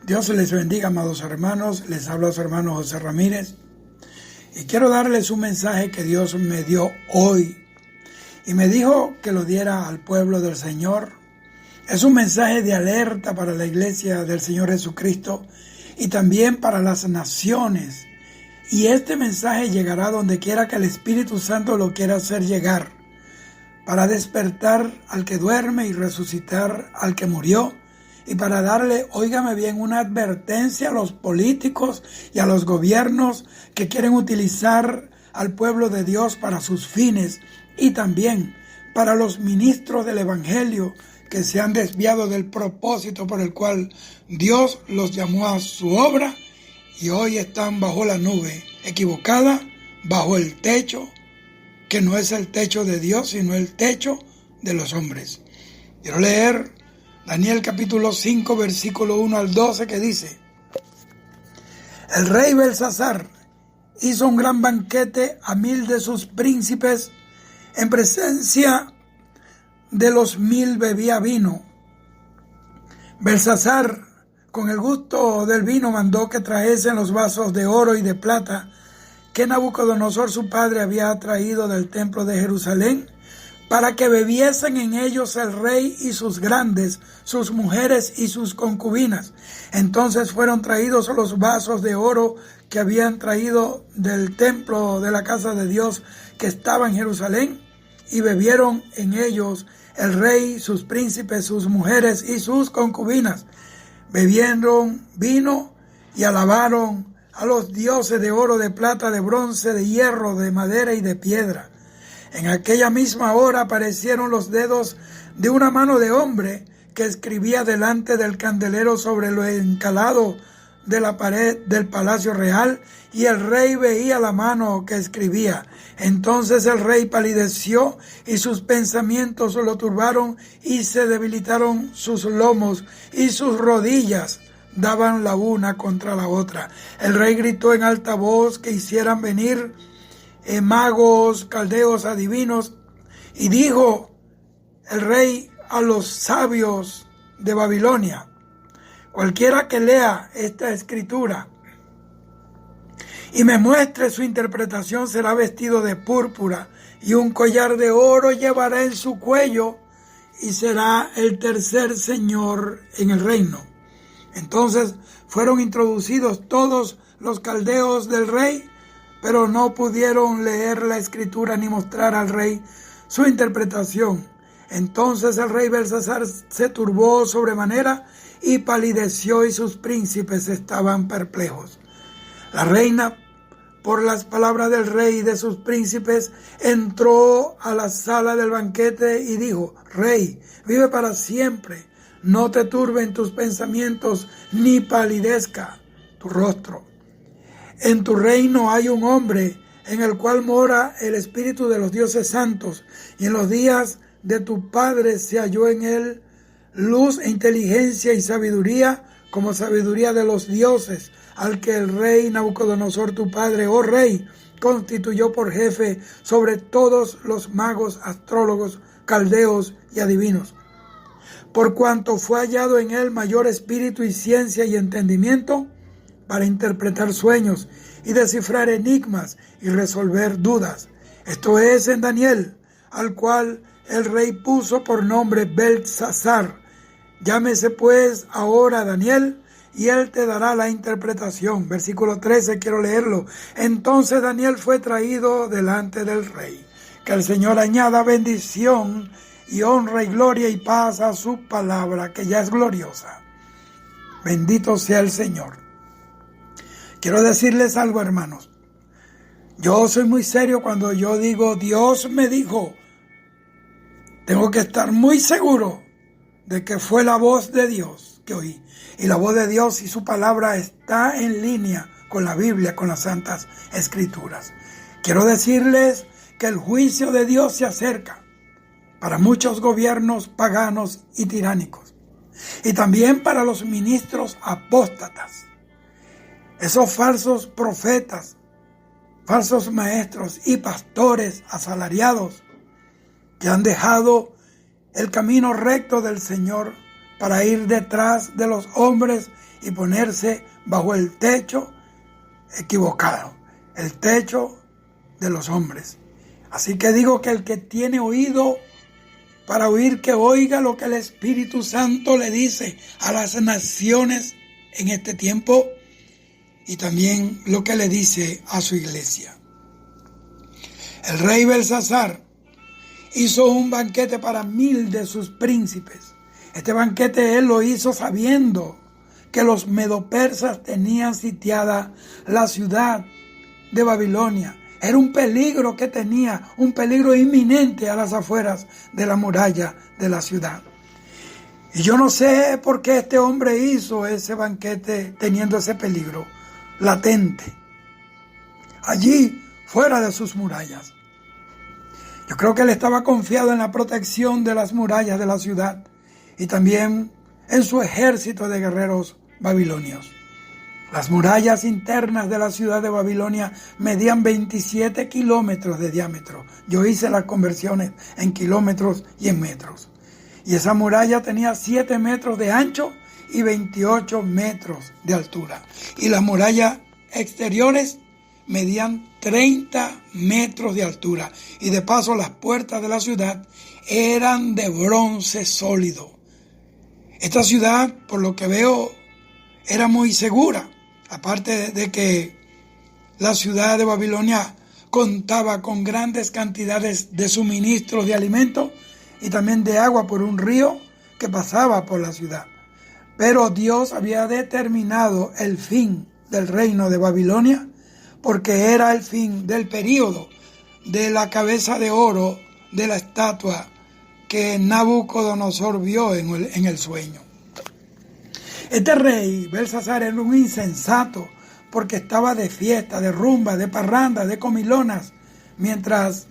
Dios les bendiga, amados hermanos. Les habla su hermano José Ramírez. Y quiero darles un mensaje que Dios me dio hoy. Y me dijo que lo diera al pueblo del Señor. Es un mensaje de alerta para la iglesia del Señor Jesucristo y también para las naciones. Y este mensaje llegará donde quiera que el Espíritu Santo lo quiera hacer llegar, para despertar al que duerme y resucitar al que murió, y para darle, óigame bien, una advertencia a los políticos y a los gobiernos que quieren utilizar al pueblo de Dios para sus fines, y también para los ministros del Evangelio que se han desviado del propósito por el cual Dios los llamó a su obra y hoy están bajo la nube equivocada, bajo el techo que no es el techo de Dios, sino el techo de los hombres. Quiero leer Daniel capítulo 5, versículo 1 al 12, que dice: El rey Belsasar hizo un gran banquete a 1000 de sus príncipes. En presencia de los 1000 bebía vino. Belsasar, con el gusto del vino, mandó que trajesen los vasos de oro y de plata que Nabucodonosor su padre había traído del templo de Jerusalén, para que bebiesen en ellos el rey y sus grandes, sus mujeres y sus concubinas. Entonces fueron traídos los vasos de oro que habían traído del templo de la casa de Dios que estaba en Jerusalén, y bebieron en ellos el rey, sus príncipes, sus mujeres y sus concubinas. Bebieron vino y alabaron a los dioses de oro, de plata, de bronce, de hierro, de madera y de piedra. En aquella misma hora aparecieron los dedos de una mano de hombre que escribía delante del candelero sobre lo encalado de la pared del palacio real, y el rey veía la mano que escribía. Entonces el rey palideció y sus pensamientos lo turbaron, y se debilitaron sus lomos y sus rodillas daban la una contra la otra. El rey gritó en alta voz que hicieran venir magos, caldeos, adivinos, y dijo el rey a los sabios de Babilonia: cualquiera que lea esta escritura y me muestre su interpretación será vestido de púrpura, y un collar de oro llevará en su cuello, y será el tercer señor en el reino. Entonces fueron introducidos todos los caldeos del rey, pero no pudieron leer la escritura ni mostrar al rey su interpretación. Entonces el rey Belsasar se turbó sobremanera y palideció, y sus príncipes estaban perplejos. La reina, por las palabras del rey y de sus príncipes, entró a la sala del banquete y dijo: Rey, vive para siempre. No te turben tus pensamientos, ni palidezca tu rostro. En tu reino hay un hombre en el cual mora el espíritu de los dioses santos, y en los días de tu padre se halló en él luz e inteligencia y sabiduría, como sabiduría de los dioses, al que el rey Nabucodonosor tu padre, oh rey, constituyó por jefe sobre todos los magos, astrólogos, caldeos y adivinos. Por cuanto fue hallado en él mayor espíritu y ciencia y entendimiento para interpretar sueños y descifrar enigmas y resolver dudas. Esto es en Daniel, al cual el rey puso por nombre Belsasar. Llámese pues ahora Daniel, y él te dará la interpretación. Versículo 13, quiero leerlo. Entonces Daniel fue traído delante del rey. Que el Señor añada bendición y honra y gloria y paz a su palabra, que ya es gloriosa. Bendito sea el Señor. Quiero decirles algo, hermanos. Yo soy muy serio cuando yo digo Dios me dijo. Tengo que estar muy seguro de que fue la voz de Dios que oí. Y la voz de Dios y su palabra está en línea con la Biblia, con las Santas Escrituras. Quiero decirles que el juicio de Dios se acerca para muchos gobiernos paganos y tiránicos. Y también para los ministros apóstatas. Esos falsos profetas, falsos maestros y pastores asalariados que han dejado el camino recto del Señor para ir detrás de los hombres y ponerse bajo el techo equivocado, el techo de los hombres. Así que digo que el que tiene oído para oír, que oiga lo que el Espíritu Santo le dice a las naciones en este tiempo y también lo que le dice a su iglesia. El rey Belsasar hizo un banquete para 1000 de sus príncipes. Este banquete él lo hizo sabiendo que los medopersas tenían sitiada la ciudad de Babilonia. Era un peligro que tenía, un peligro inminente a las afueras de la muralla de la ciudad. Y yo no sé por qué este hombre hizo ese banquete teniendo ese peligro latente, allí fuera de sus murallas. Yo creo que él estaba confiado en la protección de las murallas de la ciudad y también en su ejército de guerreros babilonios. Las murallas internas de la ciudad de Babilonia medían 27 kilómetros de diámetro. Yo hice las conversiones en kilómetros y en metros. Y esa muralla tenía 7 metros de ancho y 28 metros de altura. Y las murallas exteriores medían 30 metros de altura. Y de paso las puertas de la ciudad eran de bronce sólido. Esta ciudad, por lo que veo, era muy segura. Aparte de que la ciudad de Babilonia contaba con grandes cantidades de suministros de alimentos y también de agua por un río que pasaba por la ciudad. Pero Dios había determinado el fin del reino de Babilonia porque era el fin del período de la cabeza de oro de la estatua que Nabucodonosor vio en el sueño. Este rey, Belsasar, era un insensato porque estaba de fiesta, de rumba, de parranda, de comilonas, mientras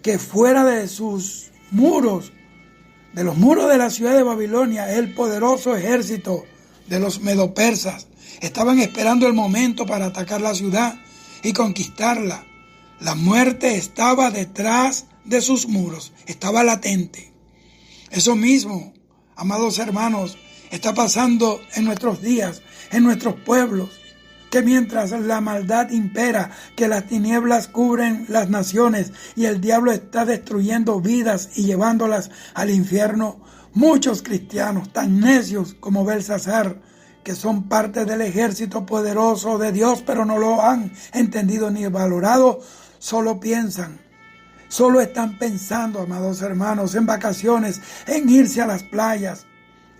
que fuera de sus muros, de los muros de la ciudad de Babilonia, el poderoso ejército de los medopersas estaban esperando el momento para atacar la ciudad y conquistarla. La muerte estaba detrás de sus muros, estaba latente. Eso mismo, amados hermanos, está pasando en nuestros días, en nuestros pueblos, que mientras la maldad impera, que las tinieblas cubren las naciones y el diablo está destruyendo vidas y llevándolas al infierno, muchos cristianos tan necios como Belsasar, que son parte del ejército poderoso de Dios, pero no lo han entendido ni valorado, solo piensan, solo están pensando, amados hermanos, en vacaciones, en irse a las playas,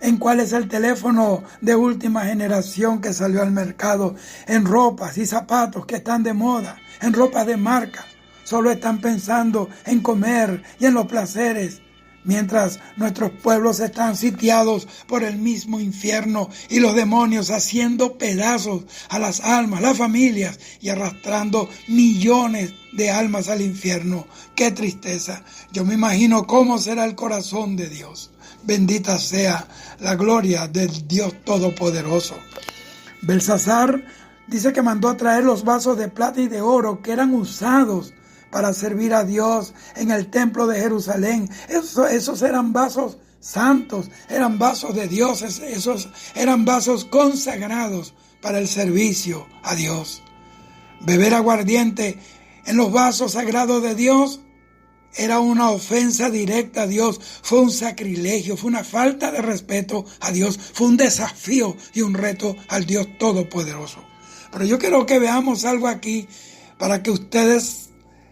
en cuál es el teléfono de última generación que salió al mercado, en ropas y zapatos que están de moda, en ropas de marca. Solo están pensando en comer y en los placeres, mientras nuestros pueblos están sitiados por el mismo infierno y los demonios haciendo pedazos a las almas, las familias y arrastrando millones de almas al infierno. ¡Qué tristeza! Yo me imagino cómo será el corazón de Dios. Bendita sea la gloria del Dios Todopoderoso. Belsasar dice que mandó a traer los vasos de plata y de oro que eran usados para servir a Dios en el templo de Jerusalén. Esos eran vasos santos, eran vasos de Dios, esos eran vasos consagrados para el servicio a Dios. Beber aguardiente en los vasos sagrados de Dios era una ofensa directa a Dios, fue un sacrilegio, fue una falta de respeto a Dios, fue un desafío y un reto al Dios Todopoderoso. Pero yo quiero que veamos algo aquí para que ustedes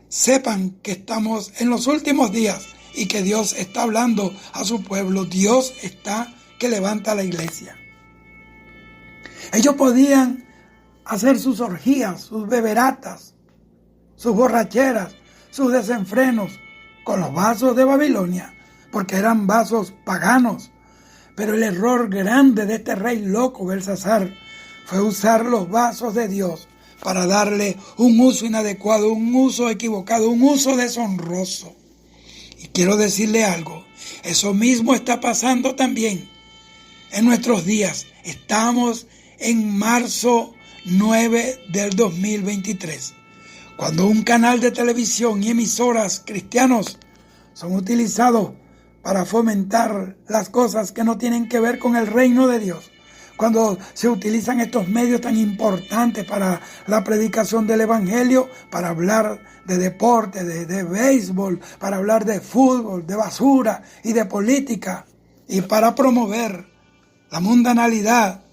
sepan que estamos en los últimos días y que Dios está hablando a su pueblo. Dios está que levanta la iglesia. Ellos podían hacer sus orgías, sus beberatas, sus borracheras, sus desenfrenos con los vasos de Babilonia, porque eran vasos paganos. Pero el error grande de este rey loco, Belsasar, fue usar los vasos de Dios para darle un uso inadecuado, un uso equivocado, un uso deshonroso. Y quiero decirle algo, eso mismo está pasando también en nuestros días. Estamos en marzo 9 del 2023. Cuando un canal de televisión y emisoras cristianos son utilizados para fomentar las cosas que no tienen que ver con el reino de Dios. Cuando se utilizan estos medios tan importantes para la predicación del evangelio, para hablar de deporte, de béisbol, para hablar de fútbol, de basura y de política, y para promover la mundanalidad,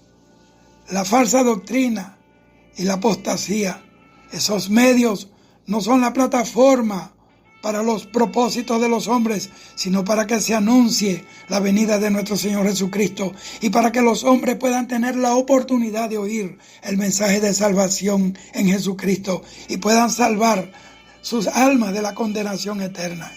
la falsa doctrina y la apostasía. Esos medios no son la plataforma para los propósitos de los hombres, sino para que se anuncie la venida de nuestro Señor Jesucristo y para que los hombres puedan tener la oportunidad de oír el mensaje de salvación en Jesucristo y puedan salvar sus almas de la condenación eterna.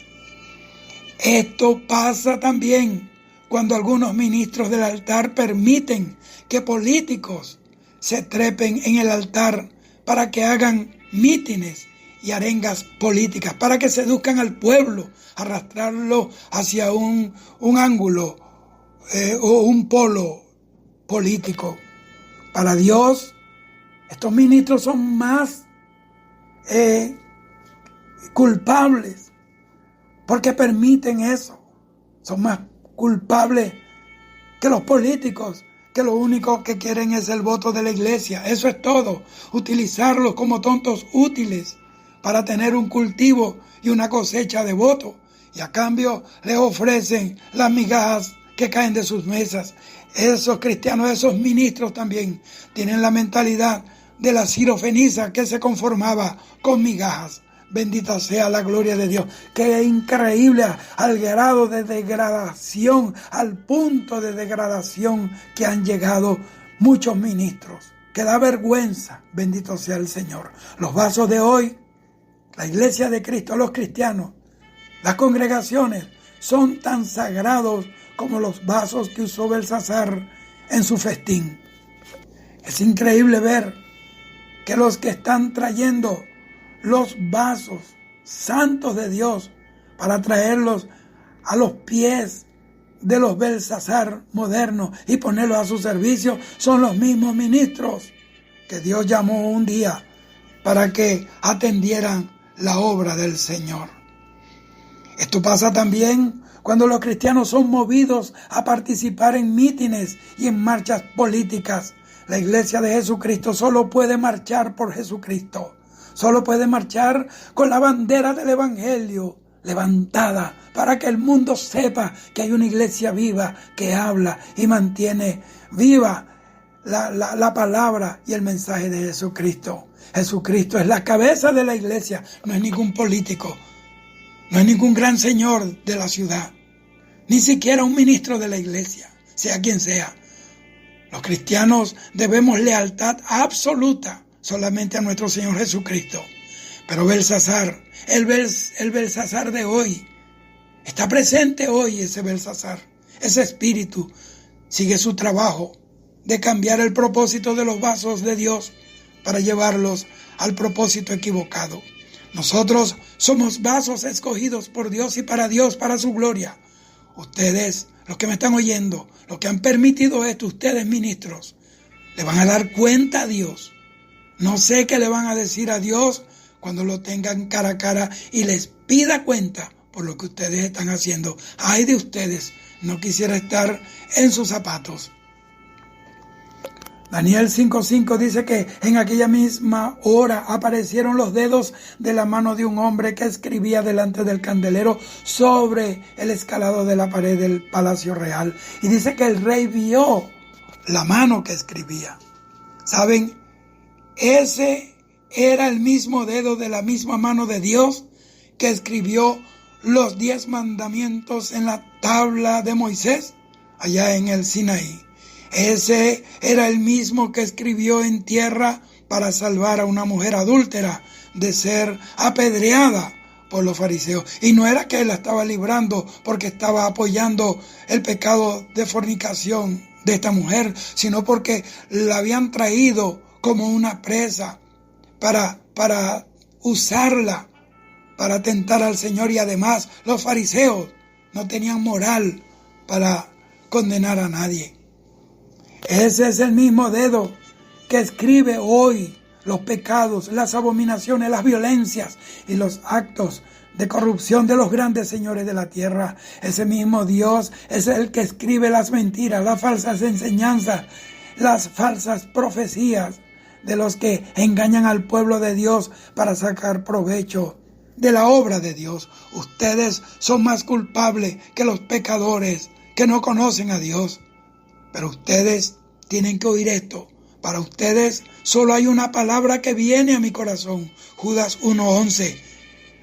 Esto pasa también cuando algunos ministros del altar permiten que políticos se trepen en el altar para que hagan mítines y arengas políticas, para que seduzcan al pueblo, arrastrarlo hacia un ángulo o un polo político. Para Dios, estos ministros son más culpables porque permiten eso. Son más culpables que los políticos, que lo único que quieren es el voto de la iglesia. Eso es todo. Utilizarlos como tontos útiles para tener un cultivo y una cosecha de votos. Y a cambio les ofrecen las migajas que caen de sus mesas. Esos cristianos, esos ministros también tienen la mentalidad de la sirofenisa que se conformaba con migajas. Bendita sea la gloria de Dios. Qué increíble al grado de degradación, al punto de degradación que han llegado muchos ministros. Que da vergüenza. Bendito sea el Señor. Los vasos de hoy, la iglesia de Cristo, los cristianos, las congregaciones son tan sagrados como los vasos que usó Belsasar en su festín. Es increíble ver que los que están trayendo los vasos santos de Dios para traerlos a los pies de los Belsasar modernos y ponerlos a su servicio son los mismos ministros que Dios llamó un día para que atendieran la obra del Señor. Esto pasa también cuando los cristianos son movidos a participar en mítines y en marchas políticas. La iglesia de Jesucristo solo puede marchar por Jesucristo. Solo puede marchar con la bandera del evangelio levantada para que el mundo sepa que hay una iglesia viva que habla y mantiene viva la palabra y el mensaje de Jesucristo. Jesucristo es la cabeza de la iglesia, no es ningún político, no es ningún gran señor de la ciudad, ni siquiera un ministro de la iglesia, sea quien sea. Los cristianos debemos lealtad absoluta solamente a nuestro Señor Jesucristo. Pero Belsasar, el Belsasar de hoy, está presente hoy ese Belsasar, ese espíritu, sigue su trabajo de cambiar el propósito de los vasos de Dios para llevarlos al propósito equivocado. Nosotros somos vasos escogidos por Dios y para Dios, para su gloria. Ustedes, los que me están oyendo, los que han permitido esto, ustedes ministros, le van a dar cuenta a Dios. No sé qué le van a decir a Dios cuando lo tengan cara a cara y les pida cuenta por lo que ustedes están haciendo. Ay de ustedes, no quisiera estar en sus zapatos. Daniel 5:5 dice que en aquella misma hora aparecieron los dedos de la mano de un hombre que escribía delante del candelero sobre el escalado de la pared del palacio real. Y dice que el rey vio la mano que escribía. ¿Saben? Ese era el mismo dedo de la misma mano de Dios que escribió los 10 mandamientos en la tabla de Moisés, allá en el Sinaí. Ese era el mismo que escribió en tierra para salvar a una mujer adúltera de ser apedreada por los fariseos. Y no era que él la estaba librando porque estaba apoyando el pecado de fornicación de esta mujer, sino porque la habían traído como una presa para usarla, para tentar al Señor. Y además los fariseos no tenían moral para condenar a nadie. Ese es el mismo dedo que escribe hoy los pecados, las abominaciones, las violencias y los actos de corrupción de los grandes señores de la tierra. Ese mismo Dios es el que escribe las mentiras, las falsas enseñanzas, las falsas profecías de los que engañan al pueblo de Dios para sacar provecho de la obra de Dios. Ustedes son más culpables que los pecadores que no conocen a Dios. Pero ustedes tienen que oír esto. Para ustedes solo hay una palabra que viene a mi corazón. Judas 1:11.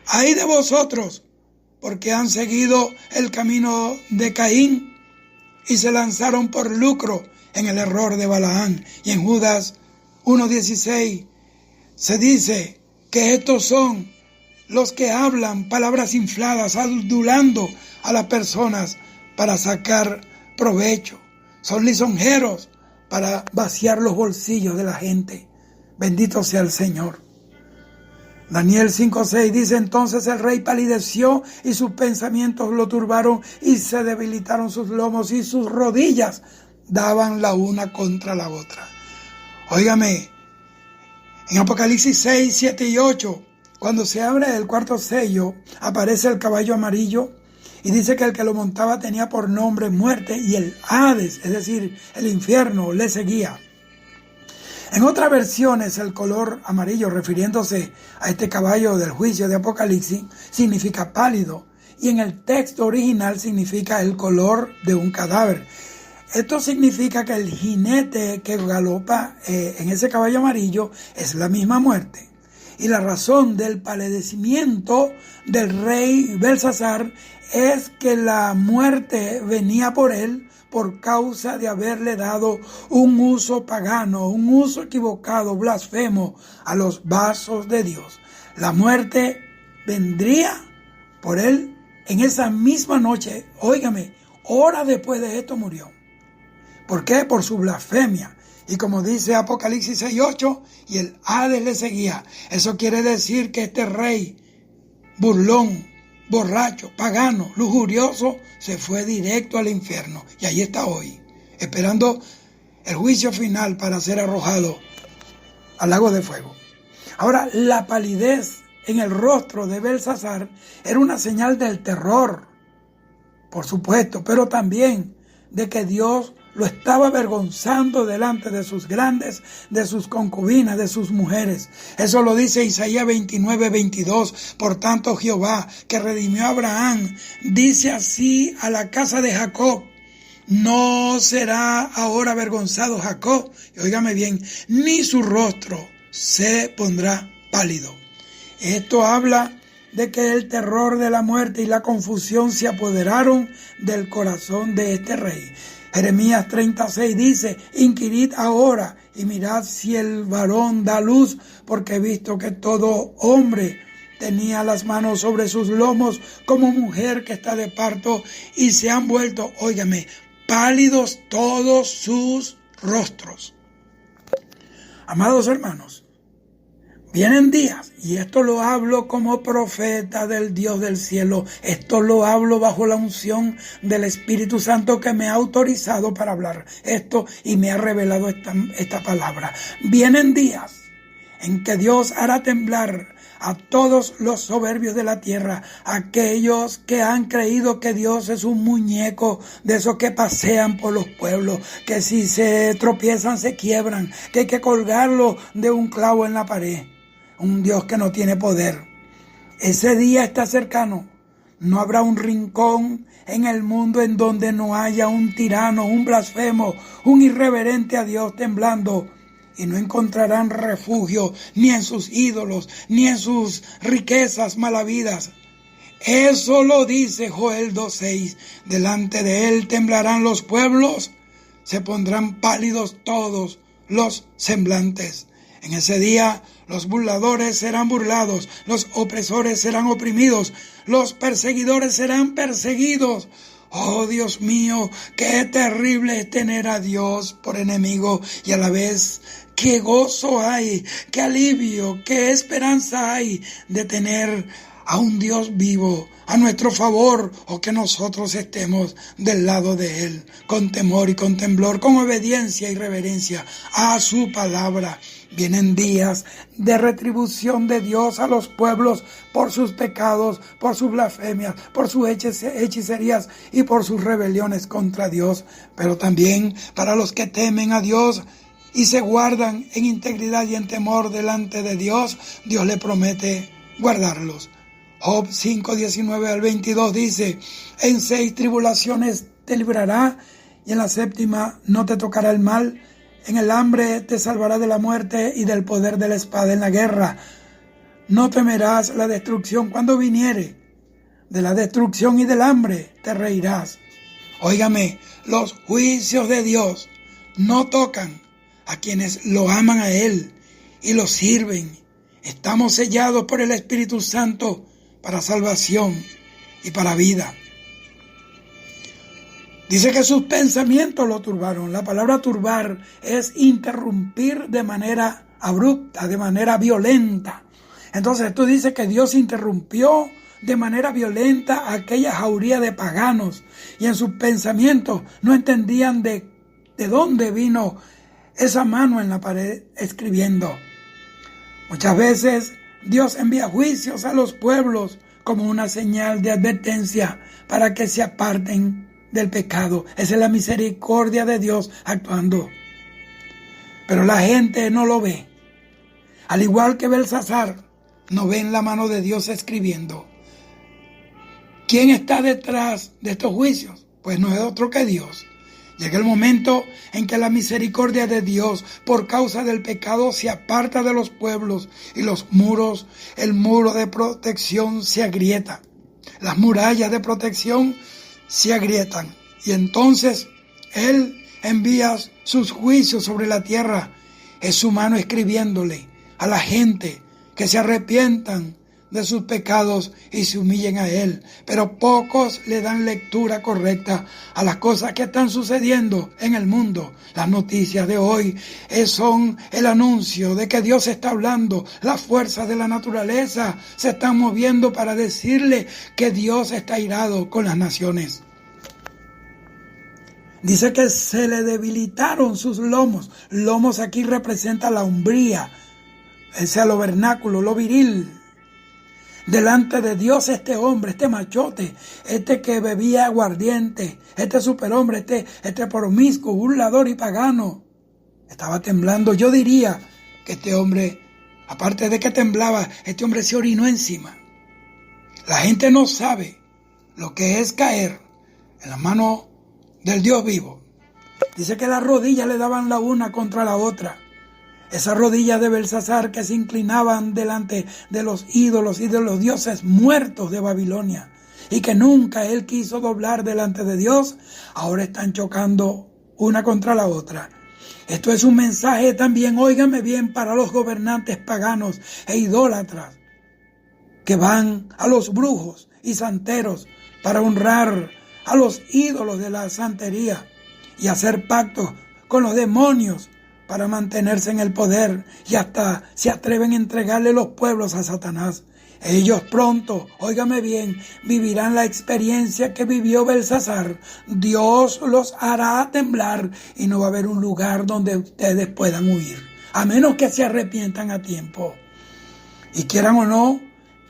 ¡Ay de vosotros! Porque han seguido el camino de Caín y se lanzaron por lucro en el error de Balaán. Y en Judas 1:16 se dice que estos son los que hablan palabras infladas, adulando a las personas para sacar provecho. Son lisonjeros para vaciar los bolsillos de la gente. Bendito sea el Señor. Daniel 5:6 dice: entonces el rey palideció y sus pensamientos lo turbaron y se debilitaron sus lomos y sus rodillas daban la una contra la otra. Óigame, en Apocalipsis 6, 7 y 8, cuando se abre el cuarto sello, aparece el caballo amarillo y dice que el que lo montaba tenía por nombre muerte y el Hades, es decir, el infierno, le seguía. En otras versiones, el color amarillo, refiriéndose a este caballo del juicio de Apocalipsis, significa pálido, y en el texto original significa el color de un cadáver. Esto significa que el jinete que galopa en ese caballo amarillo es la misma muerte. Y la razón del palidecimiento del rey Belsasar es que la muerte venía por él por causa de haberle dado un uso pagano, un uso equivocado, blasfemo a los vasos de Dios. La muerte vendría por él en esa misma noche. Óigame, horas después de esto murió. ¿Por qué? Por su blasfemia. Y como dice Apocalipsis 6:8, y el Hades le seguía. Eso quiere decir que este rey burlón, borracho, pagano, lujurioso, se fue directo al infierno. Y ahí está hoy, esperando el juicio final para ser arrojado al lago de fuego. Ahora, la palidez en el rostro de Belsasar era una señal del terror, por supuesto, pero también de que Dios lo estaba avergonzando delante de sus grandes, de sus concubinas, de sus mujeres. Eso lo dice Isaías 29:22. Por tanto, Jehová, que redimió a Abraham, dice así a la casa de Jacob: no será ahora avergonzado Jacob, y óigame bien, ni su rostro se pondrá pálido. Esto habla de que el terror de la muerte y la confusión se apoderaron del corazón de este rey. Jeremías 36 dice: inquirid ahora y mirad si el varón da luz, porque he visto que todo hombre tenía las manos sobre sus lomos como mujer que está de parto, y se han vuelto, óigame, pálidos todos sus rostros. Amados hermanos, vienen días, y esto lo hablo como profeta del Dios del cielo, esto lo hablo bajo la unción del Espíritu Santo que me ha autorizado para hablar esto y me ha revelado esta palabra. Vienen días en que Dios hará temblar a todos los soberbios de la tierra, aquellos que han creído que Dios es un muñeco de esos que pasean por los pueblos, que si se tropiezan se quiebran, que hay que colgarlo de un clavo en la pared. Un Dios que no tiene poder. Ese día está cercano. No habrá un rincón en el mundo en donde no haya un tirano, un blasfemo, un irreverente a Dios temblando. Y no encontrarán refugio ni en sus ídolos, ni en sus riquezas malavidas. Eso lo dice Joel 2:6. Delante de él temblarán los pueblos, se pondrán pálidos todos los semblantes. En ese día los burladores serán burlados, los opresores serán oprimidos, los perseguidores serán perseguidos. Oh Dios mío, qué terrible es tener a Dios por enemigo, y a la vez qué gozo hay, qué alivio, qué esperanza hay de tener a un Dios vivo a nuestro favor, o que nosotros estemos del lado de Él, con temor y con temblor, con obediencia y reverencia a su palabra. Vienen días de retribución de Dios a los pueblos por sus pecados, por sus blasfemias, por sus hechicerías y por sus rebeliones contra Dios. Pero también para los que temen a Dios y se guardan en integridad y en temor delante de Dios, Dios le promete guardarlos. Job 5, 19 al 22 dice: en 6 tribulaciones te librará, y en la 7ª no te tocará el mal. En el hambre te salvará de la muerte y del poder de la espada en la guerra. No temerás la destrucción cuando viniere. De la destrucción y del hambre te reirás. Óigame, los juicios de Dios no tocan a quienes lo aman a Él y lo sirven. Estamos sellados por el Espíritu Santo para salvación y para vida. Dice que sus pensamientos lo turbaron. La palabra turbar es interrumpir de manera abrupta, de manera violenta. Entonces esto dice que Dios interrumpió de manera violenta aquella jauría de paganos, y en sus pensamientos no entendían de dónde vino esa mano en la pared escribiendo. Muchas veces Dios envía juicios a los pueblos como una señal de advertencia para que se aparten del pecado. Esa es la misericordia de Dios actuando. Pero la gente no lo ve. Al igual que Belsasar, no ven la mano de Dios escribiendo. ¿Quién está detrás de estos juicios? Pues no es otro que Dios. Llega el momento en que la misericordia de Dios por causa del pecado se aparta de los pueblos y el muro de protección se agrieta. Las murallas de protección se agrietan, y entonces Él envía sus juicios sobre la tierra. Es su mano escribiéndole a la gente que se arrepientan de sus pecados y se humillen a Él. Pero pocos le dan lectura correcta a las cosas que están sucediendo en el mundo. Las noticias de hoy son el anuncio de que Dios está hablando. Las fuerzas de la naturaleza se están moviendo para decirle que Dios está irado con las naciones. Dice que se le debilitaron sus lomos. Lomos aquí representa la hombría, ese lo vernáculo, lo viril. Delante de Dios este hombre, este machote, este que bebía aguardiente, este superhombre, este promiscuo, burlador y pagano, estaba temblando. Yo diría que este hombre, aparte de que temblaba, este hombre se orinó encima. La gente no sabe lo que es caer en la mano del Dios vivo. Dice que las rodillas le daban la una contra la otra. Esas rodillas de Belsasar que se inclinaban delante de los ídolos y de los dioses muertos de Babilonia, y que nunca él quiso doblar delante de Dios, ahora están chocando una contra la otra. Esto es un mensaje también, óigame bien, para los gobernantes paganos e idólatras que van a los brujos y santeros para honrar a los ídolos de la santería y hacer pactos con los demonios para mantenerse en el poder, y hasta se atreven a entregarle los pueblos a Satanás. Ellos pronto, óigame bien, vivirán la experiencia que vivió Belsasar. Dios los hará temblar y no va a haber un lugar donde ustedes puedan huir, a menos que se arrepientan a tiempo. Y quieran o no,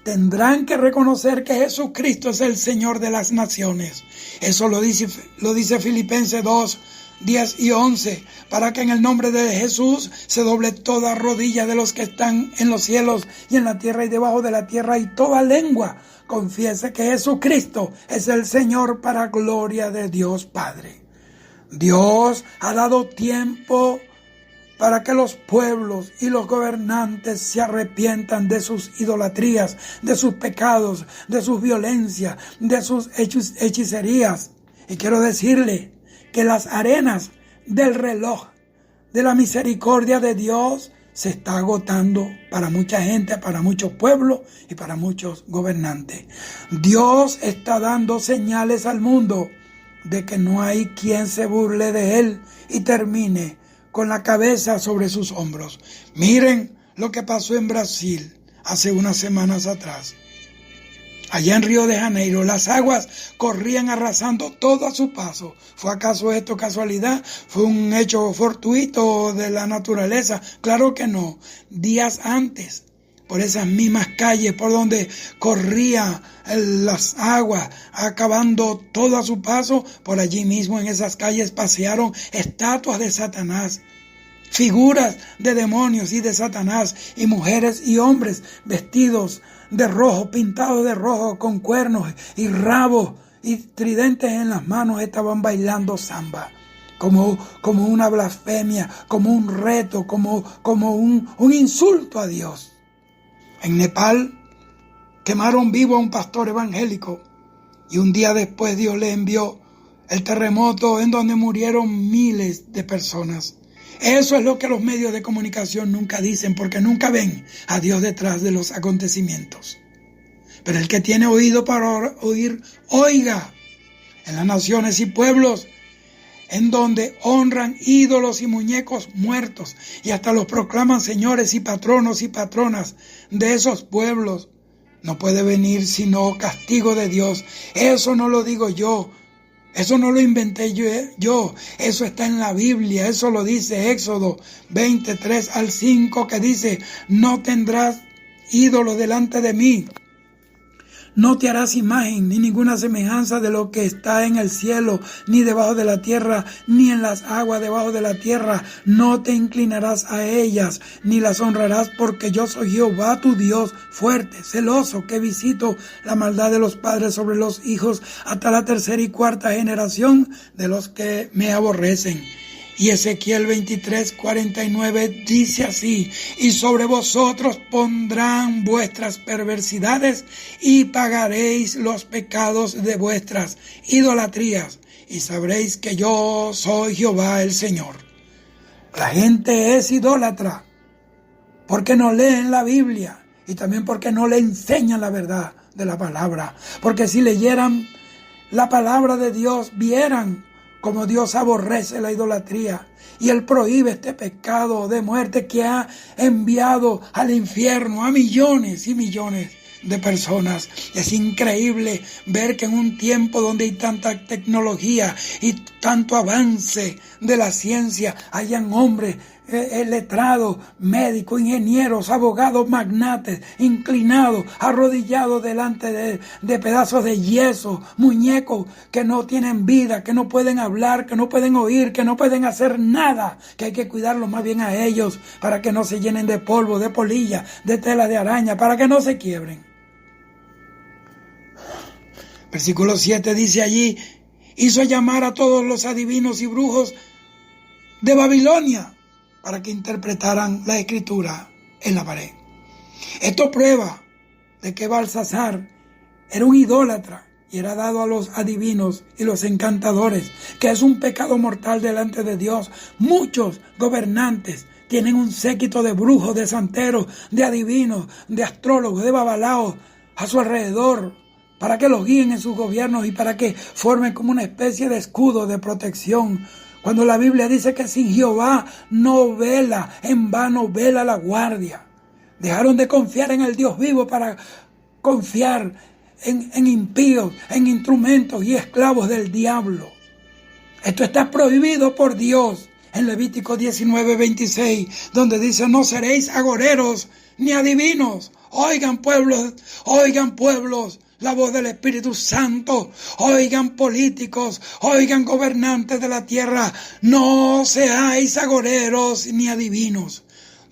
tendrán que reconocer que Jesucristo es el Señor de las naciones. Eso lo dice Filipenses 2, 10 y 11, para que en el nombre de Jesús se doble toda rodilla de los que están en los cielos y en la tierra y debajo de la tierra, y toda lengua confiese que Jesucristo es el Señor, para gloria de Dios Padre. Dios ha dado tiempo para que los pueblos y los gobernantes se arrepientan de sus idolatrías, de sus pecados, de sus violencias, de sus hechicerías. Y quiero decirle que las arenas del reloj de la misericordia de Dios se está agotando para mucha gente, para muchos pueblos y para muchos gobernantes. Dios está dando señales al mundo de que no hay quien se burle de Él y termine con la cabeza sobre sus hombros. Miren lo que pasó en Brasil hace unas semanas atrás. Allá en Río de Janeiro, las aguas corrían arrasando todo a su paso. ¿Fue acaso esto casualidad? ¿Fue un hecho fortuito de la naturaleza? Claro que no. Días antes, por esas mismas calles por donde corrían las aguas, acabando todo a su paso, por allí mismo en esas calles pasearon estatuas de Satanás, figuras de demonios y de Satanás, y mujeres y hombres vestidos de rojo, pintados de rojo, con cuernos y rabos y tridentes en las manos, estaban bailando samba. Como una blasfemia, como un reto, como un insulto a Dios. En Nepal quemaron vivo a un pastor evangélico y un día después Dios le envió el terremoto en donde murieron miles de personas. Eso es lo que los medios de comunicación nunca dicen, porque nunca ven a Dios detrás de los acontecimientos. Pero el que tiene oído para oír, oiga. En las naciones y pueblos en donde honran ídolos y muñecos muertos y hasta los proclaman señores y patronos y patronas de esos pueblos, no puede venir sino castigo de Dios. Eso no lo digo yo. Eso no lo inventé yo, eso está en la Biblia, eso lo dice Éxodo 23 al 5, que dice: no tendrás ídolo delante de mí, no te harás imagen ni ninguna semejanza de lo que está en el cielo, ni debajo de la tierra, ni en las aguas debajo de la tierra. No te inclinarás a ellas, ni las honrarás, porque yo soy Jehová tu Dios, fuerte, celoso, que visito la maldad de los padres sobre los hijos hasta la tercera y cuarta generación de los que me aborrecen. Y Ezequiel 23:49 dice así: y sobre vosotros pondrán vuestras perversidades y pagaréis los pecados de vuestras idolatrías y sabréis que yo soy Jehová el Señor. La gente es idólatra porque no leen la Biblia y también porque no le enseñan la verdad de la palabra. Porque si leyeran la palabra de Dios, vieran como Dios aborrece la idolatría y Él prohíbe este pecado de muerte que ha enviado al infierno a millones y millones de personas. Es increíble ver que en un tiempo donde hay tanta tecnología y tanto avance de la ciencia, hayan hombres letrados, médicos, ingenieros, abogados, magnates, inclinados, arrodillados delante de pedazos de yeso, muñecos que no tienen vida, que no pueden hablar, que no pueden oír, que no pueden hacer nada, que hay que cuidarlos más bien a ellos para que no se llenen de polvo, de polilla, de tela de araña, para que no se quiebren. Versículo 7 dice allí: hizo llamar a todos los adivinos y brujos de Babilonia para que interpretaran la escritura en la pared. Esto prueba de que Belsasar era un idólatra y era dado a los adivinos y los encantadores, que es un pecado mortal delante de Dios. Muchos gobernantes tienen un séquito de brujos, de santeros, de adivinos, de astrólogos, de babalaos a su alrededor, para que los guíen en sus gobiernos y para que formen como una especie de escudo de protección. Cuando la Biblia dice que sin Jehová no vela, en vano vela la guardia. Dejaron de confiar en el Dios vivo para confiar en impíos, en instrumentos y esclavos del diablo. Esto está prohibido por Dios en Levítico 19:26, donde dice: no seréis agoreros ni adivinos. Oigan pueblos, la voz del Espíritu Santo. Oigan políticos, oigan gobernantes de la tierra, no seáis agoreros ni adivinos.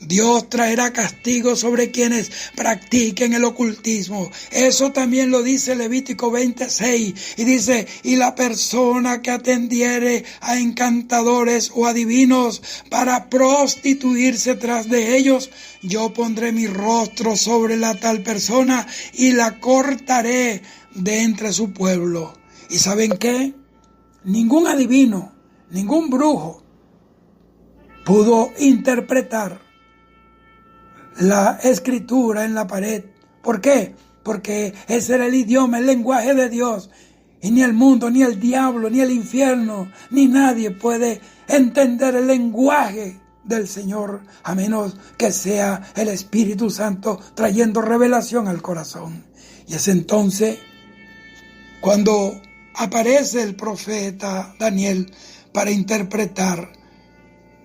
Dios traerá castigo sobre quienes practiquen el ocultismo. Eso también lo dice Levítico 26. Y dice: y la persona que atendiere a encantadores o adivinos para prostituirse tras de ellos, yo pondré mi rostro sobre la tal persona y la cortaré de entre su pueblo. ¿Y saben qué? Ningún adivino, ningún brujo pudo interpretar la escritura en la pared. ¿Por qué? Porque ese era el idioma, el lenguaje de Dios. Y ni el mundo, ni el diablo, ni el infierno, ni nadie puede entender el lenguaje del Señor, a menos que sea el Espíritu Santo trayendo revelación al corazón. Y es entonces cuando aparece el profeta Daniel para interpretar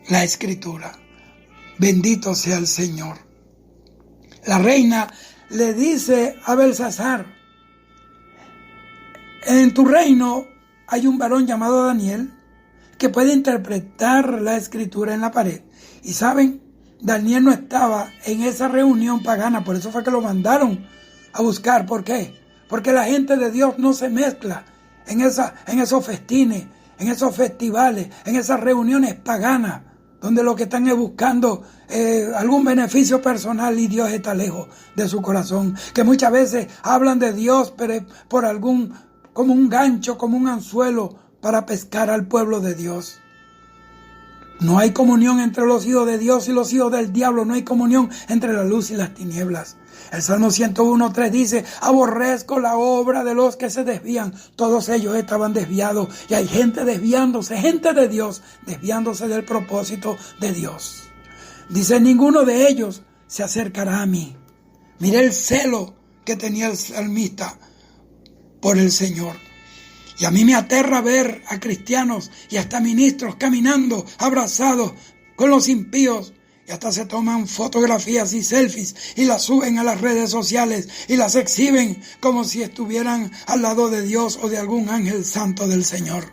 la escritura. Bendito sea el Señor. La reina le dice a Belsasar: en tu reino hay un varón llamado Daniel que puede interpretar la escritura en la pared. Y saben, Daniel no estaba en esa reunión pagana, por eso fue que lo mandaron a buscar. ¿Por qué? Porque la gente de Dios no se mezcla en esos festines, en esos festivales, en esas reuniones paganas, donde lo que están es buscando algún beneficio personal y Dios está lejos de su corazón. Que muchas veces hablan de Dios, pero por como un gancho, como un anzuelo para pescar al pueblo de Dios. No hay comunión entre los hijos de Dios y los hijos del diablo. No hay comunión entre la luz y las tinieblas. El Salmo 101:3 dice: aborrezco la obra de los que se desvían. Todos ellos estaban desviados. Y hay gente desviándose, gente de Dios, desviándose del propósito de Dios. Dice: ninguno de ellos se acercará a mí. Mire el celo que tenía el salmista por el Señor. Y a mí me aterra ver a cristianos y hasta ministros caminando, abrazados con los impíos, y hasta se toman fotografías y selfies y las suben a las redes sociales y las exhiben como si estuvieran al lado de Dios o de algún ángel santo del Señor.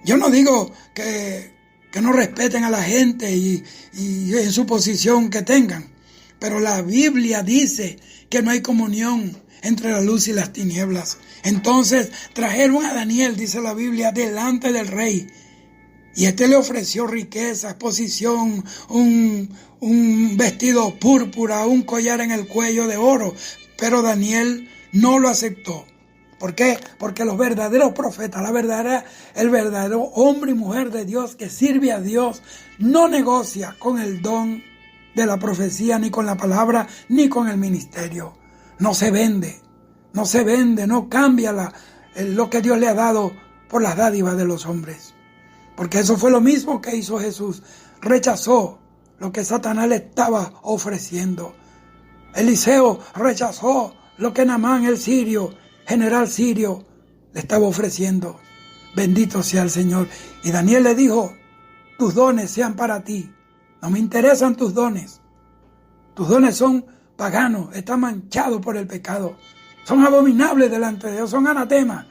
Yo no digo que no respeten a la gente y en su posición que tengan, pero la Biblia dice que no hay comunión entre la luz y las tinieblas. Entonces trajeron a Daniel, dice la Biblia, delante del rey. Y este le ofreció riqueza, posición, un vestido púrpura, un collar en el cuello de oro. Pero Daniel no lo aceptó. ¿Por qué? Porque los verdaderos profetas, el verdadero hombre y mujer de Dios que sirve a Dios, no negocia con el don de la profecía, ni con la palabra, ni con el ministerio. No se vende, no cambia lo que Dios le ha dado por las dádivas de los hombres. Porque eso fue lo mismo que hizo Jesús. Rechazó lo que Satanás le estaba ofreciendo. Eliseo rechazó lo que Naamán, el sirio, general sirio, le estaba ofreciendo. Bendito sea el Señor. Y Daniel le dijo: tus dones sean para ti. No me interesan tus dones. Tus dones son paganos, están manchados por el pecado. Son abominables delante de Dios, son anatemas.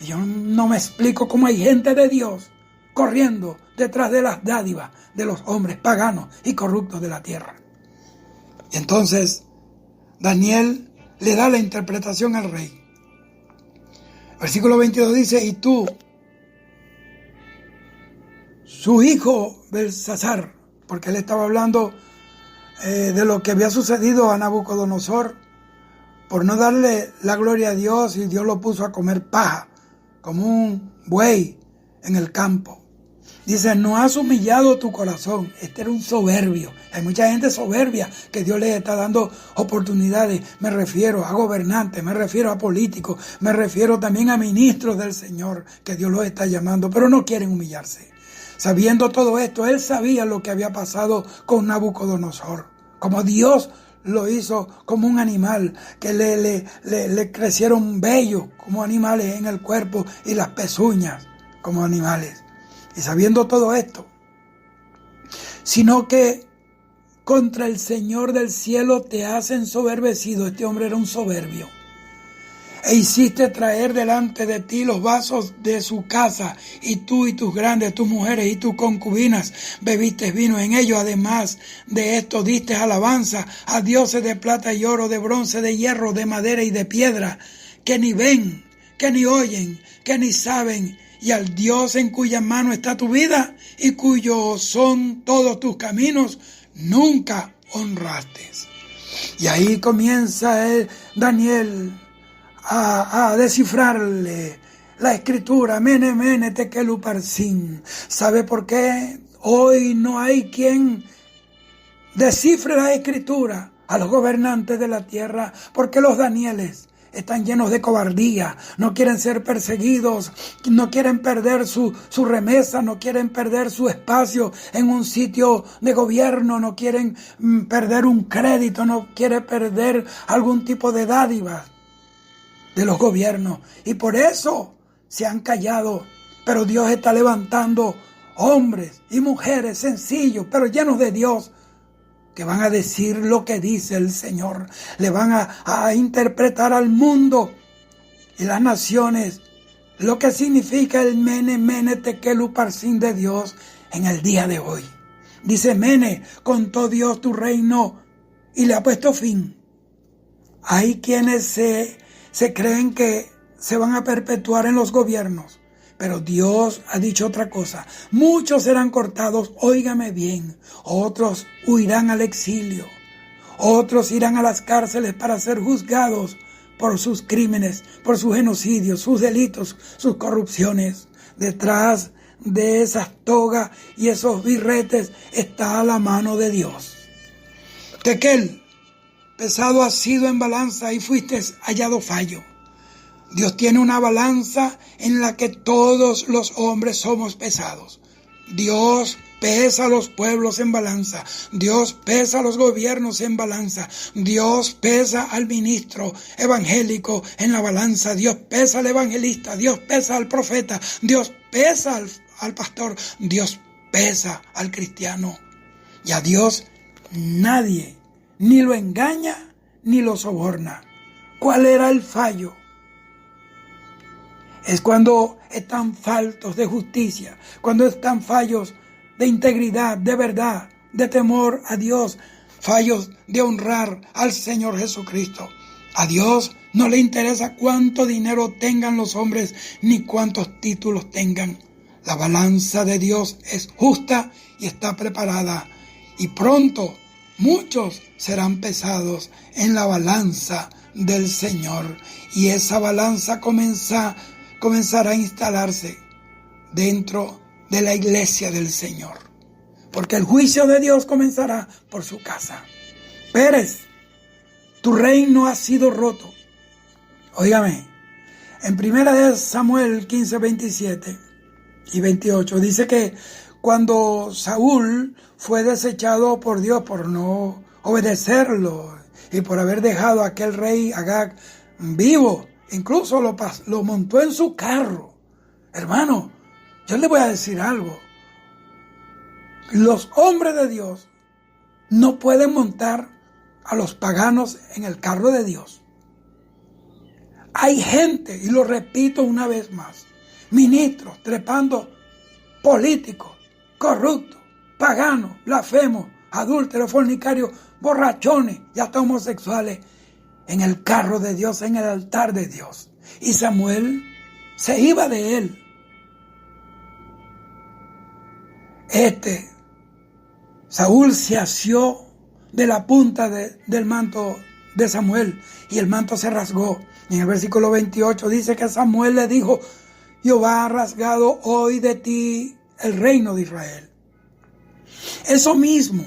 Y yo no me explico cómo hay gente de Dios corriendo detrás de las dádivas de los hombres paganos y corruptos de la tierra. Y entonces Daniel le da la interpretación al rey. Versículo 22 dice: y tú, su hijo Belsasar, porque él estaba hablando de lo que había sucedido a Nabucodonosor por no darle la gloria a Dios, y Dios lo puso a comer paja como un buey en el campo. Dice: no has humillado tu corazón. Este era un soberbio. Hay mucha gente soberbia que Dios les está dando oportunidades. Me refiero a gobernantes, me refiero a políticos, me refiero también a ministros del Señor que Dios los está llamando, pero no quieren humillarse. Sabiendo todo esto, él sabía lo que había pasado con Nabucodonosor. Como Dios lo hizo como un animal, que le crecieron vellos como animales en el cuerpo y las pezuñas como animales. Y sabiendo todo esto, sino que contra el Señor del cielo te has ensoberbecido. Este hombre era un soberbio. E hiciste traer delante de ti los vasos de su casa, y tú y tus grandes, tus mujeres y tus concubinas bebiste vino en ellos. Además de esto diste alabanza a dioses de plata y oro, de bronce, de hierro, de madera y de piedra, que ni ven, que ni oyen, que ni saben, y al Dios en cuya mano está tu vida y cuyos son todos tus caminos, nunca honraste. Y ahí comienza Daniel a descifrarle la escritura. Mene, mene, tekel uparsin. ¿Sabe por qué hoy no hay quien descifre la escritura a los gobernantes de la tierra? Porque los Danieles están llenos de cobardía, no quieren ser perseguidos, no quieren perder su remesa, no quieren perder su espacio en un sitio de gobierno, no quieren perder un crédito, no quieren perder algún tipo de dádiva. de los gobiernos. Y por eso se han callado. Pero Dios está levantando hombres y mujeres sencillos, pero llenos de Dios, que van a decir lo que dice el Señor. Le van a interpretar al mundo y las naciones lo que significa el Mene, Mene, Tekel, Uparsin de Dios en el día de hoy. Dice Mene, contó Dios tu reino y le ha puesto fin. Hay quienes se creen que se van a perpetuar en los gobiernos, pero Dios ha dicho otra cosa. Muchos serán cortados, óigame bien. Otros huirán al exilio. Otros irán a las cárceles para ser juzgados por sus crímenes, por sus genocidios, sus delitos, sus corrupciones. Detrás de esas togas y esos birretes está la mano de Dios. Tekel, pesado has sido en balanza y fuiste hallado fallo. Dios tiene una balanza en la que todos los hombres somos pesados. Dios pesa a los pueblos en balanza. Dios pesa a los gobiernos en balanza. Dios pesa al ministro evangélico en la balanza. Dios pesa al evangelista. Dios pesa al profeta. Dios pesa al pastor. Dios pesa al cristiano. Y a Dios nadie ni lo engaña ni lo soborna. ¿Cuál era el fallo? Es cuando están faltos de justicia, cuando están fallos de integridad, de verdad, de temor a Dios, fallos de honrar al Señor Jesucristo. A Dios no le interesa cuánto dinero tengan los hombres ni cuántos títulos tengan. La balanza de Dios es justa y está preparada. Y pronto muchos serán pesados en la balanza del Señor. Y esa balanza comenzará a instalarse dentro de la iglesia del Señor. Porque el juicio de Dios comenzará por su casa. Pérez, tu reino ha sido roto. Óigame, en 1 Samuel 15, 27 y 28 dice que cuando Saúl fue desechado por Dios por no obedecerlo y por haber dejado a aquel rey Agag vivo, incluso lo montó en su carro. Hermano, yo le voy a decir algo. Los hombres de Dios no pueden montar a los paganos en el carro de Dios. Hay gente, y lo repito una vez más, ministros trepando, políticos, corruptos, paganos, blasfemos, adúlteros, fornicarios, borrachones y hasta homosexuales en el carro de Dios, en el altar de Dios. Y Samuel se iba de él. Saúl se asió de la punta del manto de Samuel y el manto se rasgó. Y en el versículo 28 dice que Samuel le dijo: Jehová ha rasgado hoy de ti el reino de Israel. Eso mismo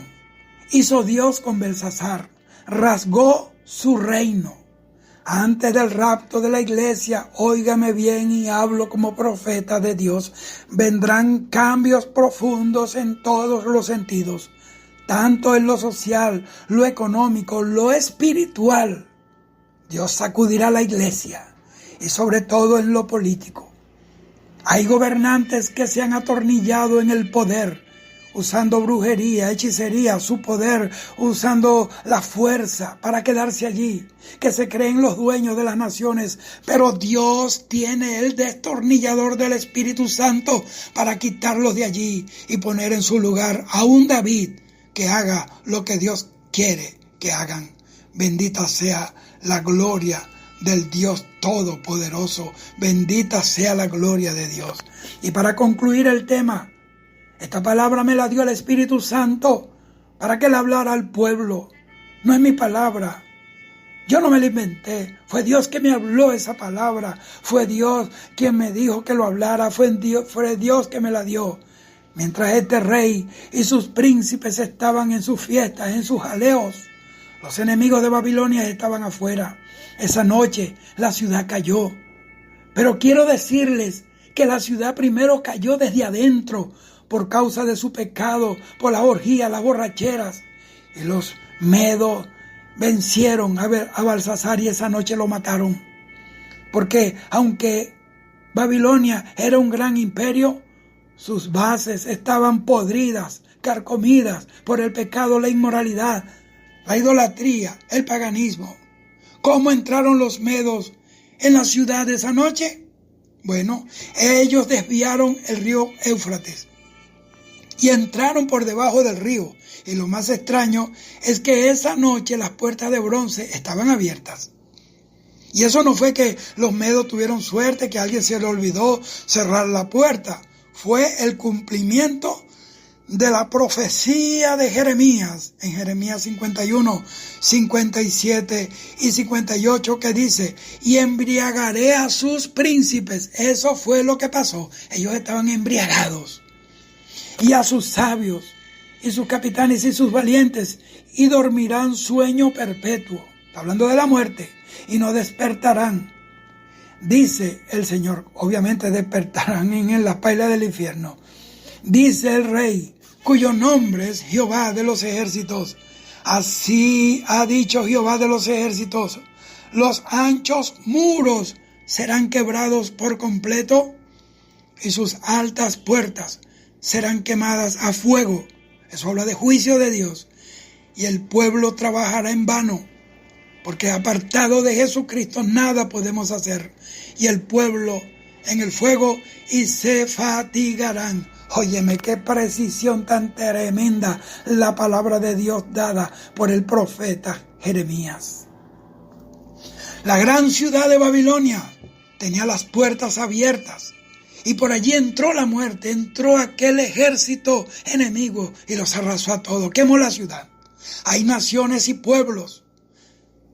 hizo Dios con Belsasar. Rasgó su reino. Antes del rapto de la iglesia, óigame bien y hablo como profeta de Dios, vendrán cambios profundos en todos los sentidos, tanto en lo social, lo económico, lo espiritual. Dios sacudirá la iglesia y sobre todo en lo político. Hay gobernantes que se han atornillado en el poder, usando brujería, hechicería, su poder, usando la fuerza para quedarse allí, que se creen los dueños de las naciones, pero Dios tiene el destornillador del Espíritu Santo para quitarlos de allí y poner en su lugar a un David que haga lo que Dios quiere que hagan. Bendita sea la gloria del Dios Todopoderoso, bendita sea la gloria de Dios. Y para concluir el tema, esta palabra me la dio el Espíritu Santo para que le hablara al pueblo. No es mi palabra. Yo no me la inventé. Fue Dios que me habló esa palabra. Fue Dios quien me dijo que lo hablara. Fue Dios que me la dio. Mientras este rey y sus príncipes estaban en sus fiestas, en sus jaleos, los enemigos de Babilonia estaban afuera. Esa noche la ciudad cayó. Pero quiero decirles que la ciudad primero cayó desde adentro, por causa de su pecado, por las orgías, las borracheras. Y los medos vencieron a Belsasar y esa noche lo mataron. porque aunque Babilonia era un gran imperio, sus bases estaban podridas, carcomidas por el pecado, la inmoralidad, la idolatría, el paganismo. ¿Cómo entraron los medos en la ciudad esa noche? Bueno, ellos desviaron el río Éufrates y entraron por debajo del río. Y lo más extraño es que esa noche las puertas de bronce estaban abiertas. Y eso no fue que los medos tuvieron suerte, que a alguien se le olvidó cerrar la puerta. Fue el cumplimiento de la profecía de Jeremías, en Jeremías 51, 57 y 58, que dice: y embriagaré a sus príncipes. Eso fue lo que pasó. Ellos estaban embriagados. Y a sus sabios, y sus capitanes, y sus valientes, y dormirán sueño perpetuo. Está hablando de la muerte. Y no despertarán, dice el Señor. Obviamente despertarán en la paila del infierno. Dice el Rey, cuyo nombre es Jehová de los ejércitos. Así ha dicho Jehová de los ejércitos: los anchos muros serán quebrados por completo, y sus altas puertas serán quemadas a fuego. Eso habla de juicio de Dios. Y el pueblo trabajará en vano, porque apartado de Jesucristo nada podemos hacer. Y el pueblo en el fuego, y se fatigarán. Óyeme, qué precisión tan tremenda la palabra de Dios dada por el profeta Jeremías. La gran ciudad de Babilonia tenía las puertas abiertas, y por allí entró la muerte, entró aquel ejército enemigo y los arrasó a todos, quemó la ciudad. Hay naciones y pueblos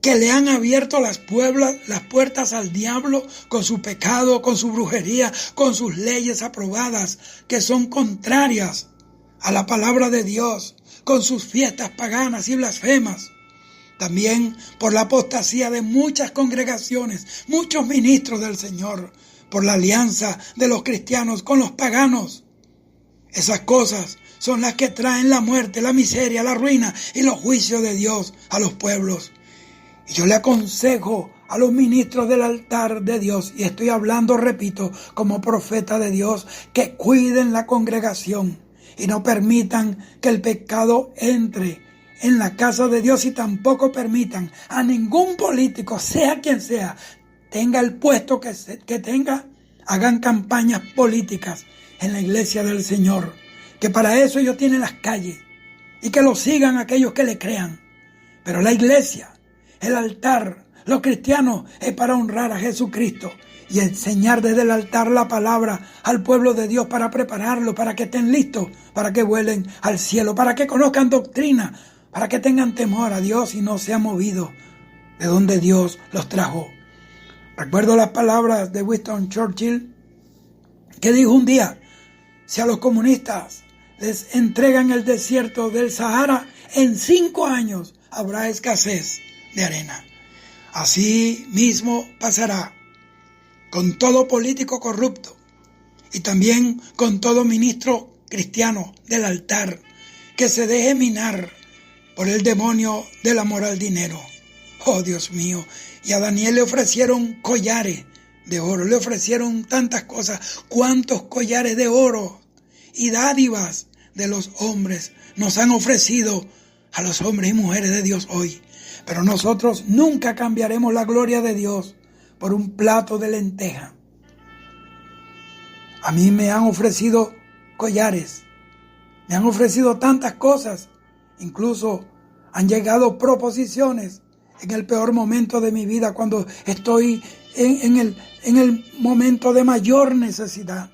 que le han abierto las puertas al diablo con su pecado, con su brujería, con sus leyes aprobadas que son contrarias a la palabra de Dios, con sus fiestas paganas y blasfemas. También por la apostasía de muchas congregaciones, muchos ministros del Señor, por la alianza de los cristianos con los paganos. Esas cosas son las que traen la muerte, la miseria, la ruina y los juicios de Dios a los pueblos. Y yo le aconsejo a los ministros del altar de Dios, y estoy hablando, repito, como profeta de Dios, que cuiden la congregación y no permitan que el pecado entre en la casa de Dios, y tampoco permitan a ningún político, sea quien sea, tenga el puesto que tenga, hagan campañas políticas en la iglesia del Señor, que para eso ellos tienen las calles, y que lo sigan aquellos que le crean. Pero la iglesia, el altar, los cristianos, es para honrar a Jesucristo y enseñar desde el altar la palabra al pueblo de Dios, para prepararlo, para que estén listos, para que vuelen al cielo, para que conozcan doctrina, para que tengan temor a Dios y no sean movidos de donde Dios los trajo. Recuerdo las palabras de Winston Churchill, que dijo un día: si a los comunistas les entregan el desierto del Sahara, en 5 años habrá escasez de arena. Así mismo pasará con todo político corrupto, y también con todo ministro cristiano del altar que se deje minar por el demonio del amor al dinero. Oh, Dios mío. Y a Daniel le ofrecieron collares de oro, le ofrecieron tantas cosas. ¿Cuántos collares de oro y dádivas de los hombres nos han ofrecido a los hombres y mujeres de Dios hoy? Pero nosotros nunca cambiaremos la gloria de Dios por un plato de lenteja. A mí me han ofrecido collares, me han ofrecido tantas cosas, incluso han llegado proposiciones en el peor momento de mi vida, cuando estoy en el momento de mayor necesidad.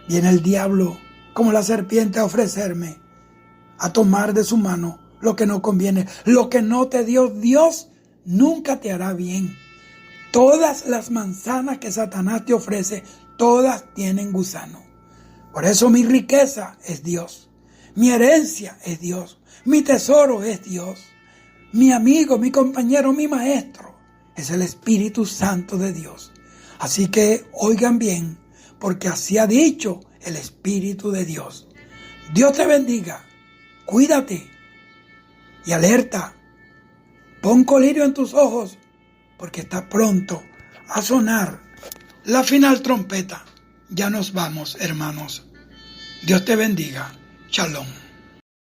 Viene el diablo como la serpiente a ofrecerme, a tomar de su mano lo que no conviene. Lo que no te dio Dios nunca te hará bien. Todas las manzanas que Satanás te ofrece, todas tienen gusano. Por eso mi riqueza es Dios, mi herencia es Dios, mi tesoro es Dios, mi amigo, mi compañero, mi maestro es el Espíritu Santo de Dios. Así que oigan bien, porque así ha dicho el Espíritu de Dios. Dios te bendiga, cuídate y alerta. Pon colirio en tus ojos, porque está pronto a sonar la final trompeta. Ya nos vamos, hermanos. Dios te bendiga. Shalom.